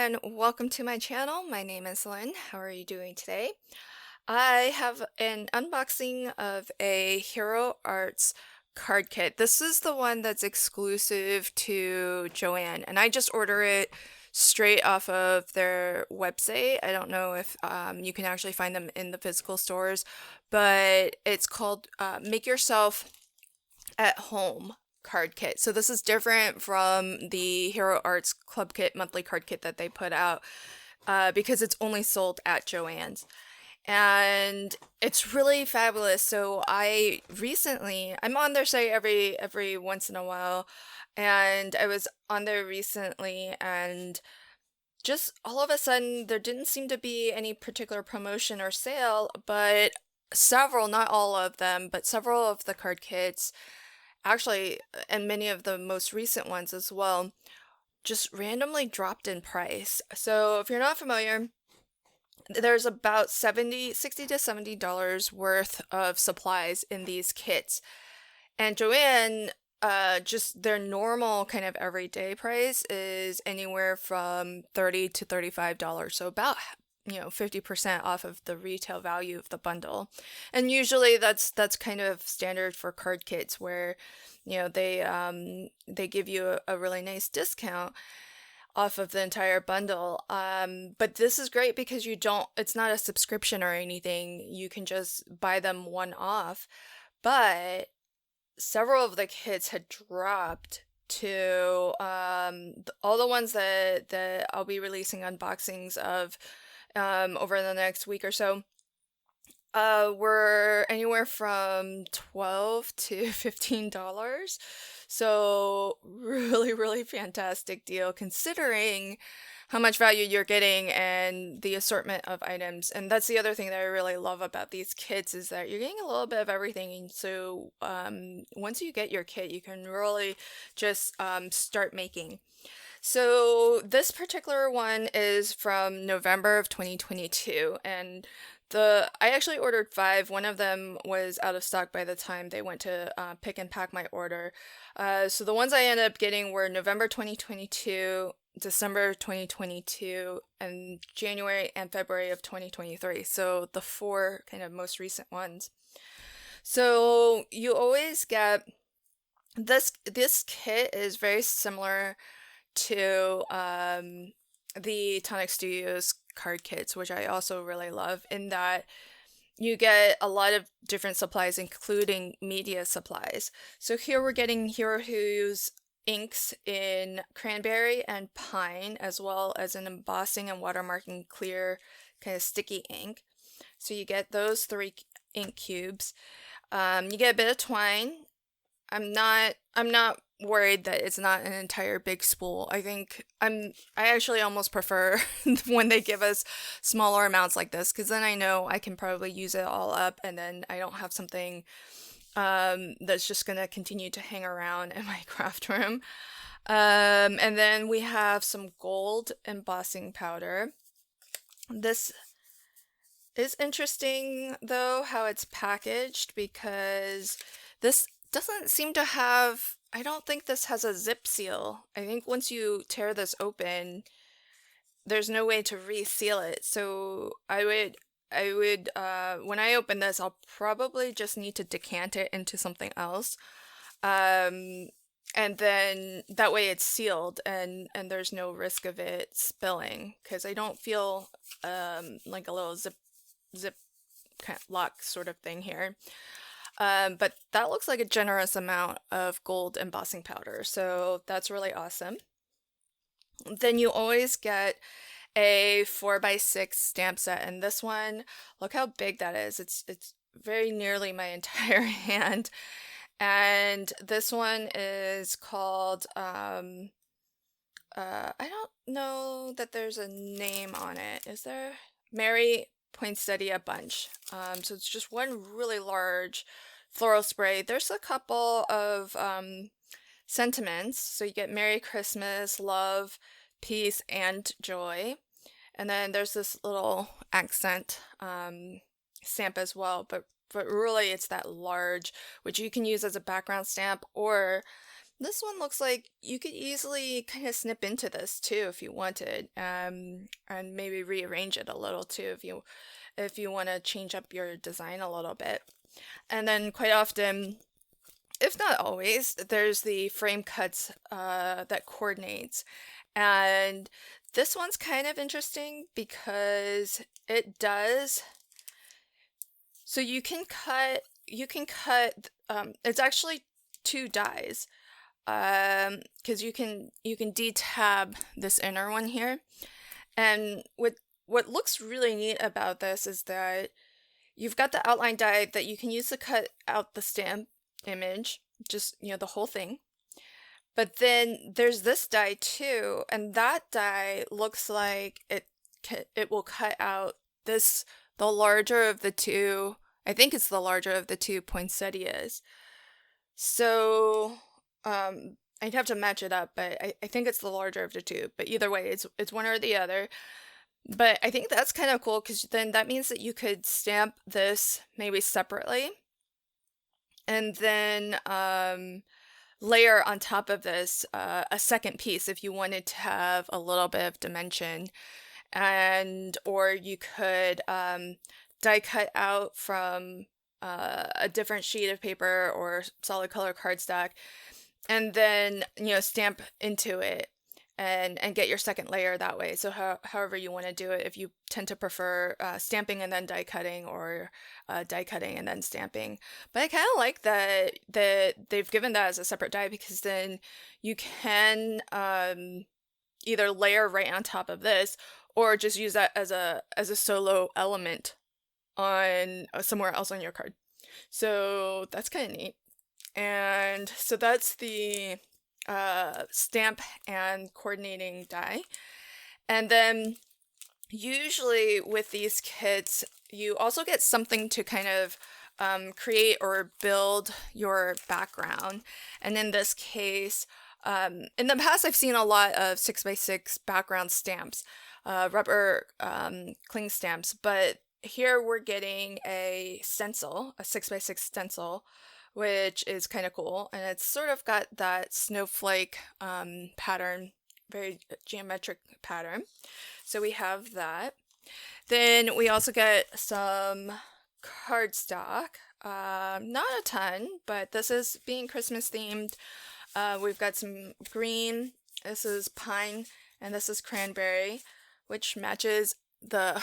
and welcome to my channel. My name is Lynn. How are you doing today? I have an unboxing of a Hero Arts card kit. This is the one that's exclusive to Joann, and I just order it straight off of their website. I don't know if you can actually find them in the physical stores, but it's called Make Yourself at Home card kit. So this is different from the Hero Arts Club Kit monthly card kit that they put out because it's only sold at Joann's. And it's really fabulous. So I'm on their site every once in a while, and I was on there recently, and just all of a sudden there didn't seem to be any particular promotion or sale, but several, not all of them, but several of the card kits actually, and many of the most recent ones as well, just randomly dropped in price. So if you're not familiar, there's about 60 to $70 worth of supplies in these kits. And Joann, just their normal kind of everyday price is anywhere from $30 to $35. So about 50% off of the retail value of the bundle. And usually that's kind of standard for card kits where, they give you a really nice discount off of the entire bundle. But this is great because it's not a subscription or anything. You can just buy them one off. But several of the kits had dropped to all the ones that I'll be releasing unboxings of over the next week or so were anywhere from $12 to $15. So really, really fantastic deal considering how much value you're getting and the assortment of items. And that's the other thing that I really love about these kits is that you're getting a little bit of everything. And so once you get your kit, you can really just start making. So this particular one is from November of 2022, and I actually ordered 5. One of them was out of stock by the time they went to pick and pack my order. So the ones I ended up getting were November 2022, December 2022, and January and February of 2023. So the 4 kind of most recent ones. So you always get this kit is very similar to the Tonic Studios card kits, which I also really love, in that you get a lot of different supplies, including media supplies. So here we're getting Hero Who's inks in cranberry and pine, as well as an embossing and watermarking clear kind of sticky ink. So you get those 3 ink cubes. You get a bit of twine. I'm not worried that it's not an entire big spool. I actually almost prefer when they give us smaller amounts like this, because then I know I can probably use it all up, and then I don't have something that's just gonna continue to hang around in my craft room. And then we have some gold embossing powder. This is interesting though, how it's packaged, because this doesn't seem to have, I don't think this has a zip seal. I think once you tear this open, there's no way to reseal it. So I would when I open this, I'll probably just need to decant it into something else. And then that way it's sealed and there's no risk of it spilling, because I don't feel like a little zip kind of lock sort of thing here. But that looks like a generous amount of gold embossing powder, so that's really awesome. Then you always get a 4x6 stamp set, and this one, look how big that is. It's very nearly my entire hand. And this one is called, I don't know that there's a name on it. Is there? Mary Poinsettia Bunch. So it's just one really large floral spray. There's a couple of sentiments. So you get Merry Christmas, love, peace, and joy. And then there's this little accent stamp as well. But really it's that large, which you can use as a background stamp, or This one looks like you could easily kind of snip into this too if you wanted, and maybe rearrange it a little too if you want to change up your design a little bit. And then quite often, if not always, there's the frame cuts that coordinates. And this one's kind of interesting because it does. So it's actually two dies. Because you can detab this inner one here. And what looks really neat about this is that you've got the outline die that you can use to cut out the stamp image, just, the whole thing. But then there's this die too, and that die looks like it will cut out the larger of the two. I think it's the larger of the two poinsettias. So, I'd have to match it up, but I think it's the larger of the two. But either way, it's one or the other. But I think that's kind of cool because then that means that you could stamp this maybe separately and then layer on top of this a second piece if you wanted to have a little bit of dimension. Or you could die cut out from a different sheet of paper or solid color cardstock and then, stamp into it and get your second layer that way. So however you want to do it, if you tend to prefer stamping and then die cutting, or die cutting and then stamping. But I kind of like that they've given that as a separate die, because then you can either layer right on top of this or just use that as a solo element on somewhere else on your card. So that's kind of neat. And so that's the stamp and coordinating die. And then usually with these kits, you also get something to kind of create or build your background. And in this case, in the past, I've seen a lot of 6x6 background stamps, rubber cling stamps, but here we're getting a stencil, a 6x6 stencil, which is kind of cool. And it's sort of got that snowflake pattern, very geometric pattern. So we have that. Then we also get some cardstock. Not a ton, but this is being Christmas themed. We've got some green, this is pine, and this is cranberry, which matches the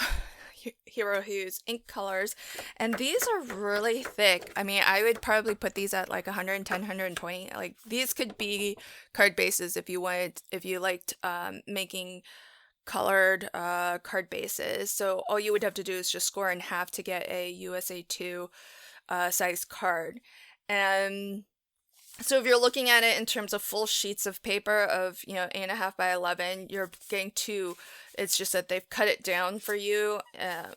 Hero Hues ink colors. And these are really thick. I mean, I would probably put these at like 110, 120. Like, these could be card bases if you liked making colored card bases. So all you would have to do is just score in half to get a USA 2 size card. And so if you're looking at it in terms of full sheets of paper of, 8.5 by 11, you're getting two. It's just that they've cut it down for you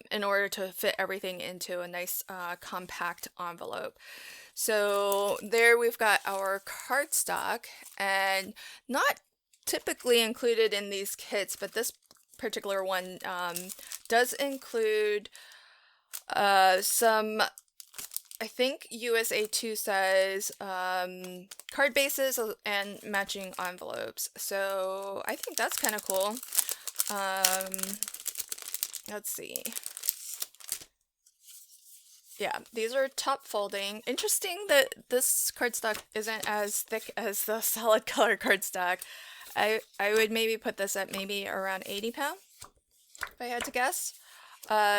in order to fit everything into a nice compact envelope. So there we've got our cardstock, and not typically included in these kits, but this particular one does include some, I think, USA 2 size card bases and matching envelopes. So I think that's kind of cool. Let's see. Yeah, these are top folding. Interesting that this cardstock isn't as thick as the solid color cardstock. I would maybe put this at maybe around 80 pounds, if I had to guess.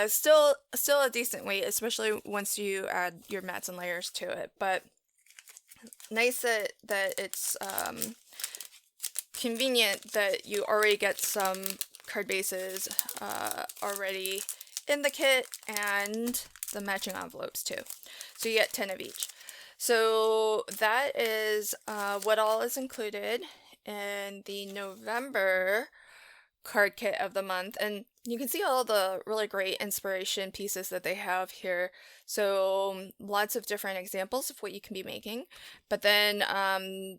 Still a decent weight, especially once you add your mats and layers to it. But nice that it's convenient that you already get some card bases already in the kit, and the matching envelopes too. So you get 10 of each. So that is what all is included in the November card kit of the month. And you can see all the really great inspiration pieces that they have here. So lots of different examples of what you can be making. But then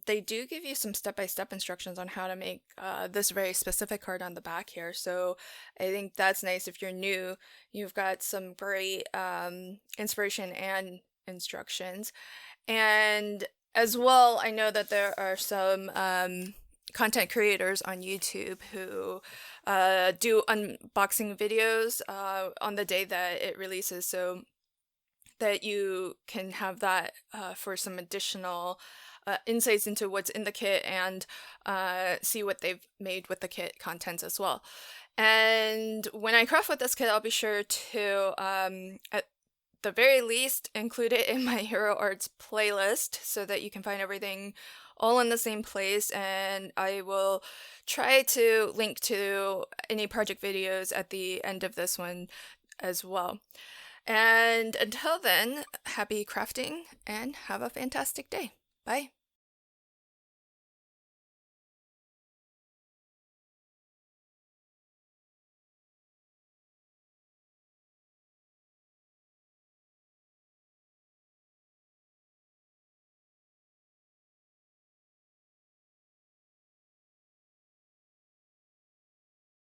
they do give you some step-by-step instructions on how to make this very specific card on the back here. So I think that's nice. If you're new, you've got some great inspiration and instructions. And As well, I know that there are some content creators on YouTube who do unboxing videos on the day that it releases, so that you can have that for some additional insights into what's in the kit and see what they've made with the kit contents as well. And when I craft with this kit, I'll be sure to, at the very least, include it in my Hero Arts playlist so that you can find everything all in the same place. And I will try to link to any project videos at the end of this one as well. And until then, happy crafting and have a fantastic day. Bye.